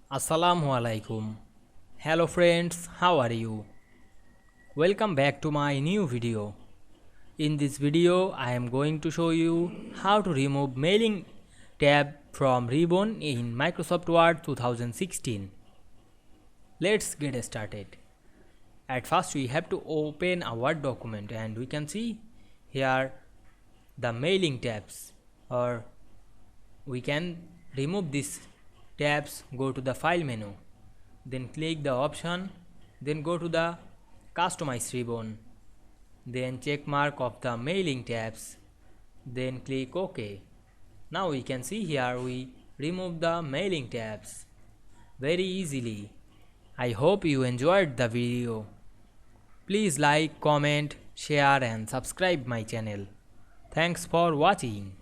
Assalamu Walaikum. Hello friends, how are you? Welcome back to my new video. In this video, I am going to show you how to remove mailing tab from ribbon in Microsoft Word 2016. Let's get started. At first, we have to open a Word document and we can see here the mailing tabs, or we can remove these tabs. Go to the file menu, then click the option, then go to the customize ribbon, then check mark of the mailing tabs, then click OK. Now we can see here we remove the mailing tabs very easily. I hope you enjoyed the video. Please like, comment, share and subscribe my channel. Thanks for watching.